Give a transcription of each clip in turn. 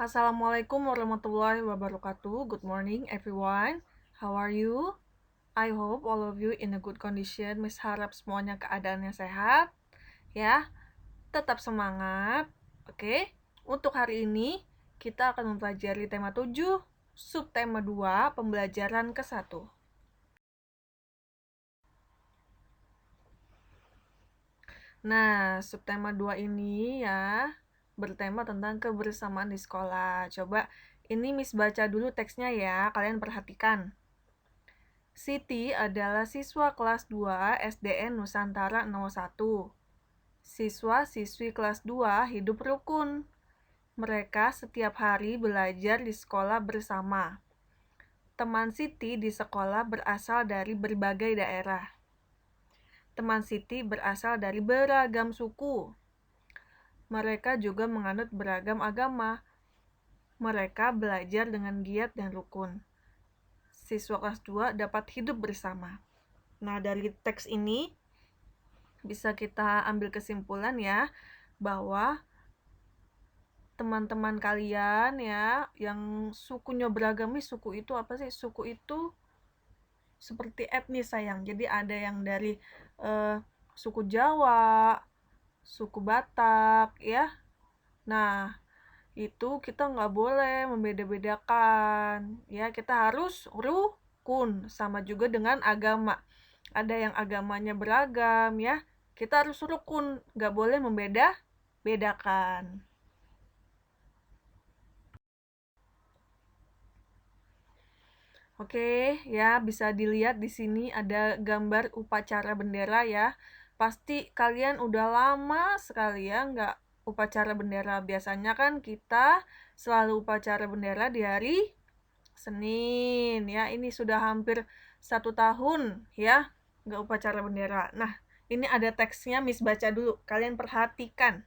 Assalamualaikum warahmatullahi wabarakatuh. Good morning everyone. How are you? I hope all of you in a good condition. Miss harap semuanya keadaannya sehat. Ya, tetap semangat. Oke. Untuk hari ini kita akan mempelajari tema 7, subtema 2, pembelajaran ke-1. Nah, subtema 2 ini ya bertema tentang kebersamaan di sekolah. Coba ini Miss baca dulu teksnya ya, kalian perhatikan. Siti adalah siswa kelas 2 SDN Nusantara 01. Siswa-siswi kelas 2 hidup rukun. Mereka setiap hari belajar di sekolah bersama. Teman Siti di sekolah berasal dari berbagai daerah. Teman Siti berasal dari beragam suku. Mereka juga menganut beragam agama. Mereka belajar dengan giat dan rukun. Siswa kelas 2 dapat hidup bersama. Nah, dari teks ini bisa kita ambil kesimpulan ya, bahwa teman-teman kalian ya, yang sukunya beragam nih, suku itu apa sih? Suku itu seperti etnis sayang. Jadi ada yang dari suku Jawa, suku Batak ya. Nah, itu kita nggak boleh membeda-bedakan ya, kita harus rukun. Sama juga dengan agama, ada yang agamanya beragam ya, kita harus rukun, nggak boleh membeda-bedakan. Oke ya, bisa dilihat di sini ada gambar upacara bendera ya. Pasti kalian udah lama sekali ya nggak upacara bendera. Biasanya kan kita selalu upacara bendera di hari Senin ya. Ini sudah hampir 1 tahun ya nggak upacara bendera. Nah, ini ada teksnya, Miss baca dulu. Kalian perhatikan.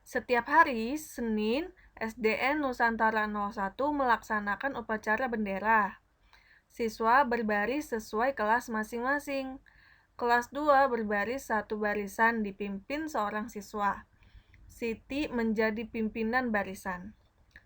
Setiap hari Senin, SDN Nusantara 01 melaksanakan upacara bendera. Siswa berbaris sesuai kelas masing-masing. Kelas 2 berbaris satu barisan dipimpin seorang siswa. Siti menjadi pimpinan barisan.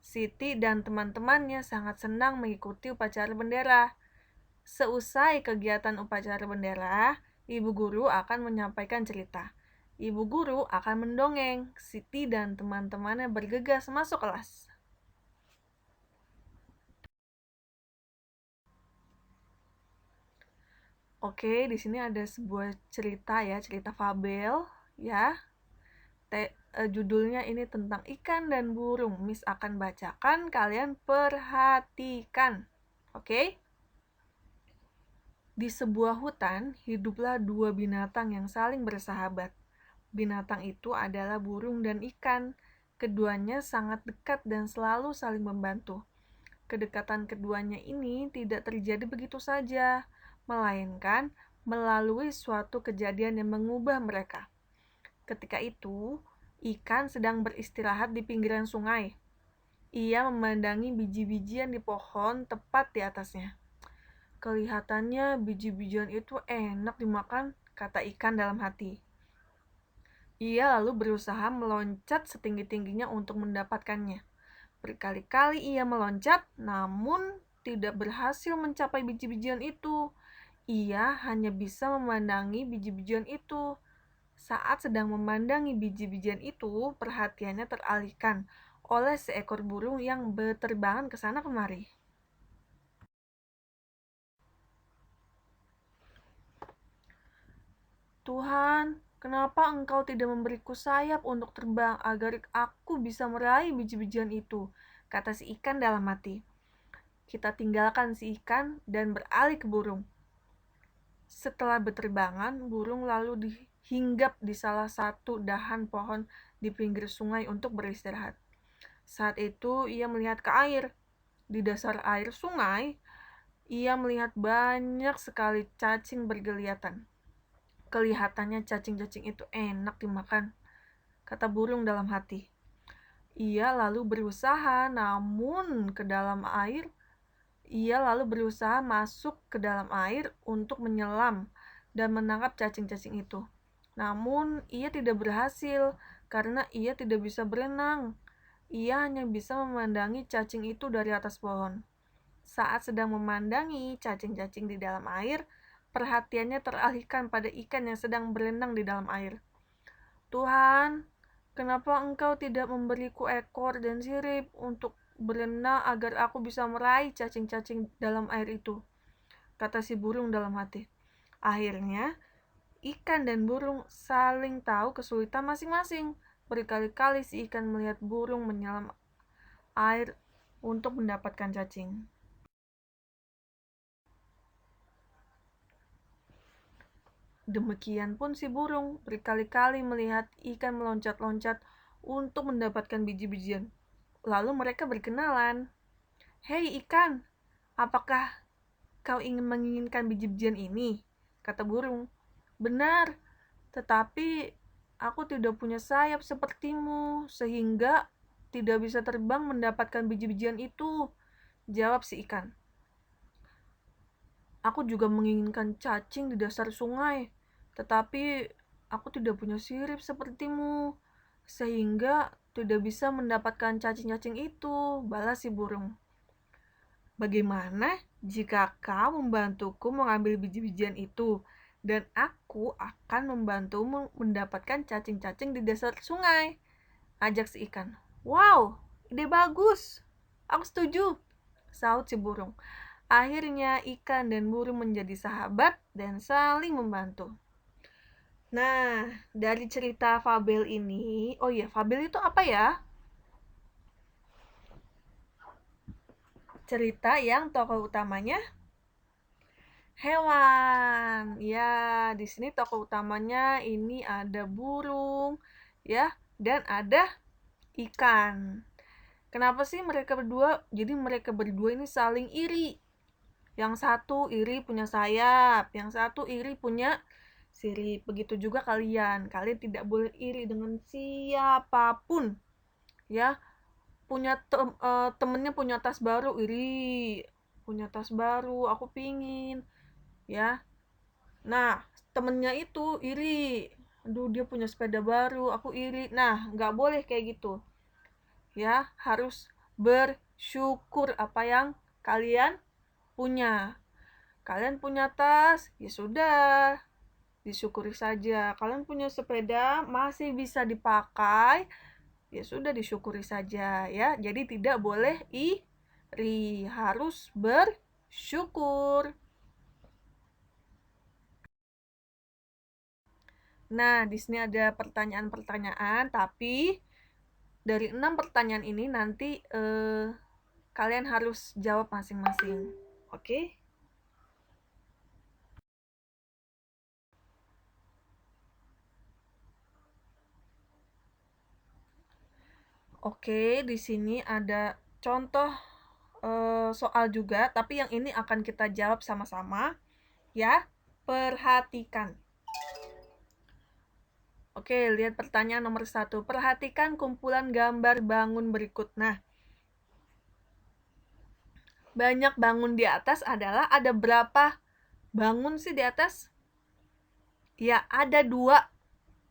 Siti dan teman-temannya sangat senang mengikuti upacara bendera. Seusai kegiatan upacara bendera, ibu guru akan menyampaikan cerita. Ibu guru akan mendongeng. Siti dan teman-temannya bergegas masuk kelas. Oke, di sini ada sebuah cerita ya, cerita fabel ya. Judulnya ini tentang ikan dan burung. Miss akan bacakan, kalian perhatikan. Oke? Di sebuah hutan, hiduplah dua binatang yang saling bersahabat. Binatang itu adalah burung dan ikan. Keduanya sangat dekat dan selalu saling membantu. Kedekatan keduanya ini tidak terjadi begitu saja, melainkan melalui suatu kejadian yang mengubah mereka. Ketika itu, ikan sedang beristirahat di pinggiran sungai. Ia memandangi biji-bijian di pohon tepat di atasnya. Kelihatannya biji-bijian itu enak dimakan, kata ikan dalam hati. Ia lalu berusaha meloncat setinggi-tingginya untuk mendapatkannya. Berkali-kali ia meloncat, namun tidak berhasil mencapai biji-bijian itu. Ia hanya bisa memandangi biji-bijian itu. Saat sedang memandangi biji-bijian itu, perhatiannya teralihkan oleh seekor burung yang berterbangan ke sana kemari. Tuhan, kenapa Engkau tidak memberiku sayap untuk terbang agar aku bisa meraih biji-bijian itu? Kata si ikan dalam hati. Kita tinggalkan si ikan dan beralih ke burung. Setelah berterbangan, burung lalu hinggap di salah satu dahan pohon di pinggir sungai untuk beristirahat. Saat itu ia melihat ke air. Di dasar air sungai, ia melihat banyak sekali cacing bergeliatan. Kelihatannya cacing-cacing itu enak dimakan, kata burung dalam hati. Ia lalu berusaha masuk ke dalam air untuk menyelam dan menangkap cacing-cacing itu. Namun ia tidak berhasil karena ia tidak bisa berenang. Ia hanya bisa memandangi cacing itu dari atas pohon. Saat sedang memandangi cacing-cacing di dalam air, perhatiannya teralihkan pada ikan yang sedang berenang di dalam air. Tuhan, kenapa Engkau tidak memberiku ekor dan sirip untuk berenang agar aku bisa meraih cacing-cacing dalam air itu? Kata si burung dalam hati. Akhirnya, ikan dan burung saling tahu kesulitan masing-masing. Berkali-kali si ikan melihat burung menyelam air untuk mendapatkan cacing. Demikian pun si burung berkali-kali melihat ikan meloncat-loncat untuk mendapatkan biji-bijian. Lalu mereka berkenalan. "Hei ikan, apakah kau menginginkan biji-bijian ini?" Kata burung. "Benar, tetapi aku tidak punya sayap sepertimu, sehingga tidak bisa terbang mendapatkan biji-bijian itu," jawab si ikan. "Aku juga menginginkan cacing di dasar sungai, tetapi aku tidak punya sirip sepertimu, sehingga tidak bisa mendapatkan cacing-cacing itu," balas si burung. "Bagaimana jika kau membantuku mengambil biji-bijian itu, dan aku akan membantumu mendapatkan cacing-cacing di dasar sungai?" ajak si ikan. "Wow, ide bagus. Aku setuju," sahut si burung. Akhirnya ikan dan burung menjadi sahabat dan saling membantu. Nah, dari cerita fabel ini, oh iya, fabel itu apa ya? Cerita yang tokoh utamanya hewan. Ya, di sini tokoh utamanya ini ada burung, ya, dan ada ikan. Kenapa sih mereka berdua? Jadi mereka berdua ini saling iri. Yang satu iri punya sayap, yang satu iri punya sirip. Begitu juga kalian. Kalian tidak boleh iri dengan siapapun. Ya, temennya punya tas baru, iri. Punya tas baru, aku pingin. Ya. Nah, temennya itu iri. Aduh, dia punya sepeda baru, aku iri. Nah, nggak boleh kayak gitu. Ya, harus bersyukur apa yang kalian punya. Kalian punya tas, ya sudah, disyukuri saja. Kalian punya sepeda, masih bisa dipakai, ya sudah disyukuri saja ya. Jadi tidak boleh iri, harus bersyukur. Nah, di sini ada pertanyaan-pertanyaan, tapi dari 6 pertanyaan ini nanti kalian harus jawab masing-masing. Oke? Oke, di sini ada contoh soal juga, tapi yang ini akan kita jawab sama-sama, ya. Perhatikan. Oke, lihat pertanyaan nomor 1. Perhatikan kumpulan gambar bangun berikut. Nah, banyak bangun di atas adalah ada berapa bangun sih di atas? Ya, ada 2.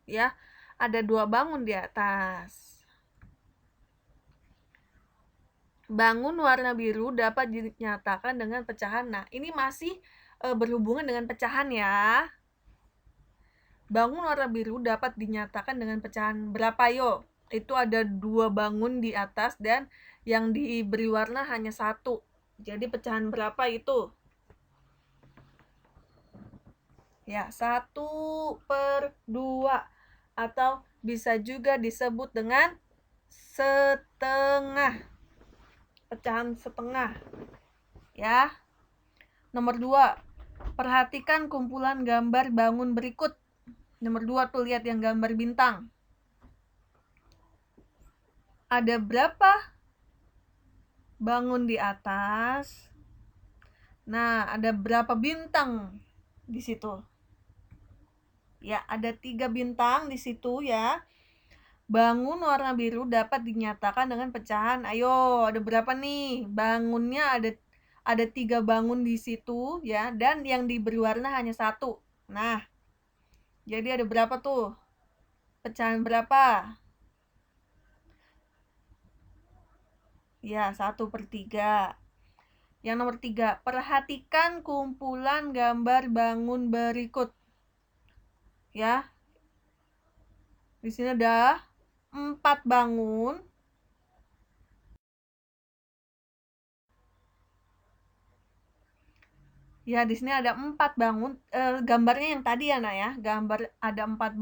Ya, ada 2 bangun di atas. Bangun warna biru dapat dinyatakan dengan pecahan. Nah, ini masih berhubungan dengan pecahan ya. Bangun warna biru dapat dinyatakan dengan pecahan berapa yo? Itu ada 2 bangun di atas dan yang diberi warna hanya 1. Jadi pecahan berapa itu? Ya, 1/2. Atau bisa juga disebut dengan setengah. Pecahan setengah. Ya. Nomor 2. Perhatikan kumpulan gambar bangun berikut. Nomor 2 tuh lihat yang gambar bintang. Ada berapa bangun di atas? Nah, ada berapa bintang di situ? Ya, ada 3 bintang di situ ya. Bangun warna biru dapat dinyatakan dengan pecahan. Ayo, ada berapa nih? Bangunnya ada 3 bangun di situ ya, dan yang diberi warna hanya 1. Nah, jadi ada berapa tuh? Pecahan berapa? Ya, 1/3. Yang nomor 3, perhatikan kumpulan gambar bangun berikut. Ya, di sini ada 4 bangun. Ya, di sini ada 4 bangun. Gambarnya yang tadi ya, Nak ya. Gambar ada 4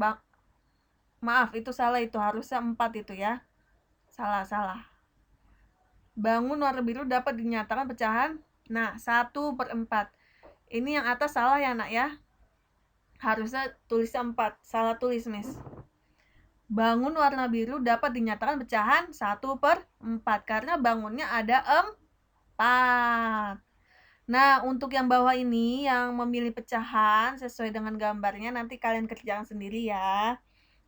Maaf, itu salah, itu harusnya 4 itu ya. Salah. Bangun warna biru dapat dinyatakan pecahan. Nah, 1/4. Ini yang atas salah ya, Nak ya. Harusnya tulisnya 4. Salah tulis, Miss. Bangun warna biru dapat dinyatakan pecahan 1/4 karena bangunnya ada 4. Nah, untuk yang bawah ini yang memilih pecahan sesuai dengan gambarnya nanti kalian kerjakan sendiri ya.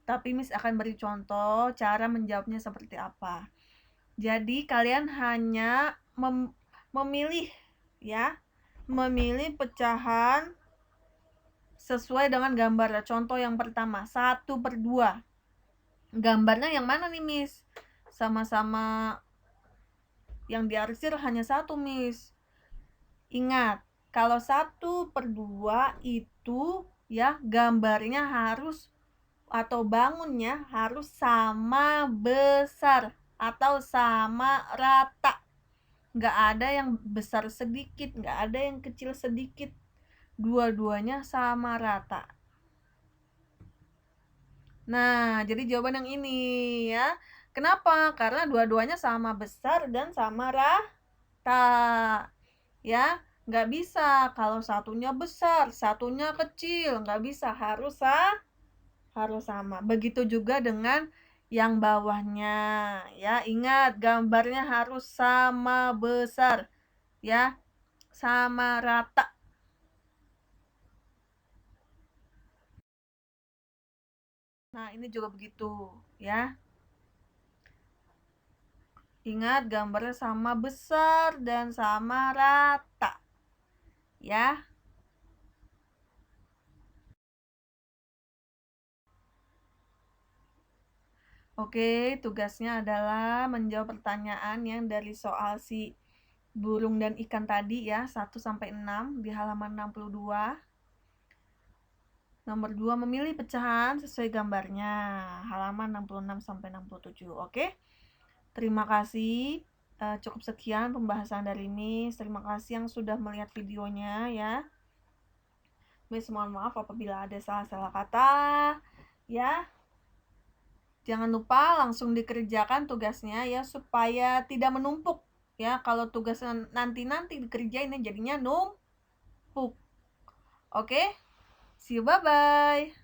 Tapi Miss akan beri contoh cara menjawabnya seperti apa. Jadi kalian hanya memilih ya, memilih pecahan sesuai dengan gambar. Contoh yang pertama, 1/2. Gambarnya yang mana nih, Miss? Sama-sama yang diarsir hanya 1, Miss. Ingat, kalau 1/2 itu ya gambarnya harus atau bangunnya harus sama besar atau sama rata. Nggak ada yang besar sedikit, nggak ada yang kecil sedikit. Dua-duanya sama rata. Nah, jadi jawaban yang ini ya. Kenapa? Karena dua-duanya sama besar dan sama rata. Ya, nggak bisa kalau satunya besar, satunya kecil. Nggak bisa, harus sama. Begitu juga dengan yang bawahnya. Ya, ingat gambarnya harus sama besar. Ya, sama rata. Nah, ini juga begitu, ya. Ingat gambarnya sama besar dan sama rata. Ya. Oke, tugasnya adalah menjawab pertanyaan yang dari soal si burung dan ikan tadi ya, 1-6 di halaman 62. Nomor 2, memilih pecahan sesuai gambarnya, halaman 66-67. Oke. Terima kasih. Cukup sekian pembahasan dari Miss. Terima kasih yang sudah melihat videonya ya. Miss mohon maaf apabila ada salah-salah kata. Ya. Jangan lupa langsung dikerjakan tugasnya ya supaya tidak menumpuk ya. Kalau tugas nanti dikerjain jadinya numpuk. Oke? See you, bye-bye.